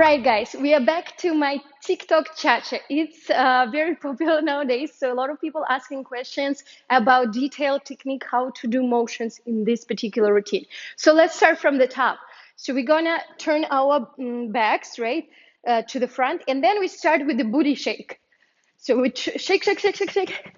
right, guys, we are back to my TikTok chat. It's very popular nowadays, so a lot of people asking questions about detailed technique, how to do motions in this particular routine. So let's start from the top. So we're gonna turn our backs, right, to the front, and then we start with the booty shake. So we shake, shake, shake, shake, shake.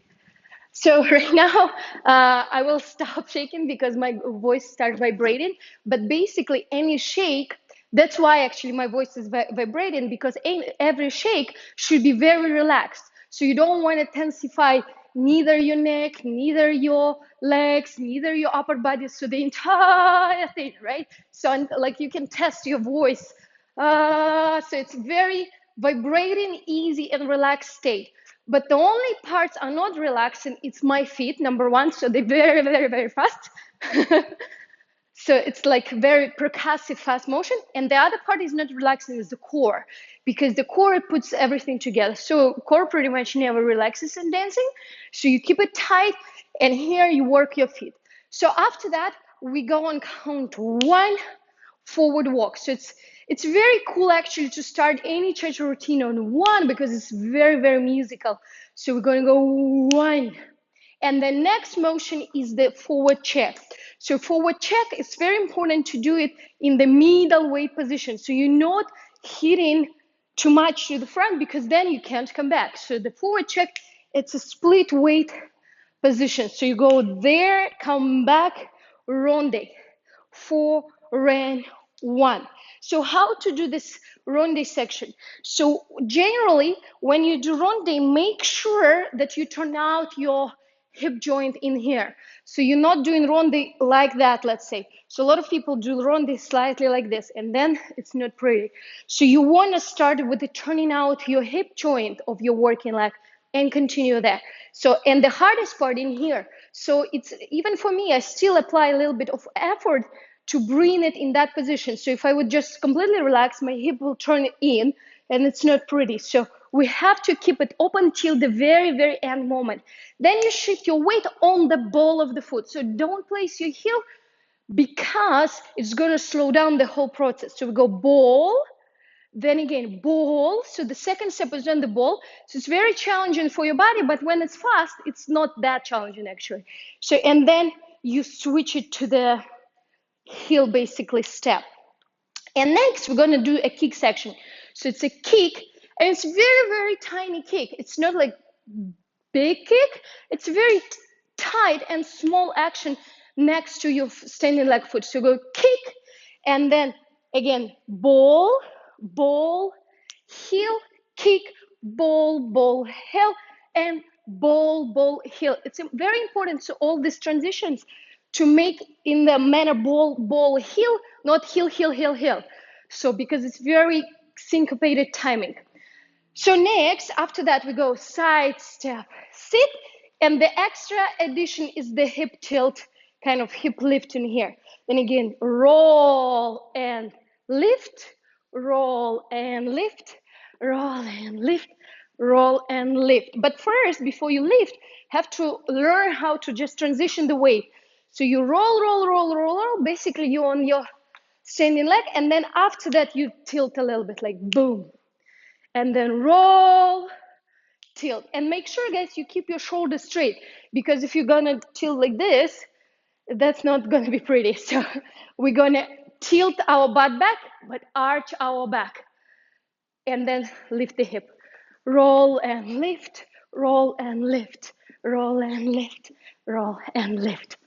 So right now, I will stop shaking because my voice starts vibrating. But basically, any shake, that's why actually my voice is vibrating, because every shake should be very relaxed. So you don't want to intensify neither your neck, neither your legs, neither your upper body. So the entire thing, right? So like you can test your voice. So it's very vibrating, easy, and relaxed state. But the only parts are not relaxing. It's my feet, number one. So they're very, very, very fast. So it's like very percussive, fast motion. And the other part is not relaxing, is the core, because the core puts everything together. So core pretty much never relaxes in dancing. So you keep it tight, and here you work your feet. So after that, we go on count one, forward walk. So it's very cool actually to start any cha-cha routine on one, because it's very, very musical. So we're going to go one. And the next motion is the forward check. So forward check, it's very important to do it in the middle weight position. So you're not hitting too much to the front, because then you can't come back. So the forward check, it's a split weight position. So you go there, come back, ronde, 4, ran, 1. So how to do this ronde section? So generally, when you do ronde, make sure that you turn out your hip joint in here. So you're not doing ronde like that, let's say. So a lot of people do ronde slightly like this, and then it's not pretty. So you want to start with the turning out your hip joint of your working leg and continue there. So, and the hardest part in here, so it's even for me, I still apply a little bit of effort to bring it in that position. So if I would just completely relax, my hip will turn in, and it's not pretty. So we have to keep it open till the very, very end moment. Then you shift your weight on the ball of the foot. So don't place your heel, because it's going to slow down the whole process. So we go ball, then again ball. So the second step is on the ball. So it's very challenging for your body, but when it's fast, it's not that challenging actually. So, and then you switch it to the heel basically step. And next we're going to do a kick section. So it's a kick, and it's very, very tiny kick. It's not like big kick. It's very tight and small action next to your standing leg foot. So go kick, and then again ball, ball, heel, kick, ball, ball, heel, and ball, ball, heel. It's very important. So all these transitions to make in the manner ball, ball, heel, not heel, heel, heel, heel. So because it's very syncopated timing. So next, after that, we go side step, sit, and the extra addition is the hip tilt, kind of hip lift in here. Then again, roll and lift, roll and lift, roll and lift, roll and lift. But first, before you lift, have to learn how to just transition the weight. So you roll, roll, roll, roll, roll. Basically, you're on your standing leg, and then after that, you tilt a little bit, like boom. And then roll, tilt. And make sure, guys, you keep your shoulders straight, because if you're gonna tilt like this, that's not gonna be pretty. So we're gonna tilt our butt back, but arch our back. And then lift the hip. Roll and lift, roll and lift, roll and lift, roll and lift.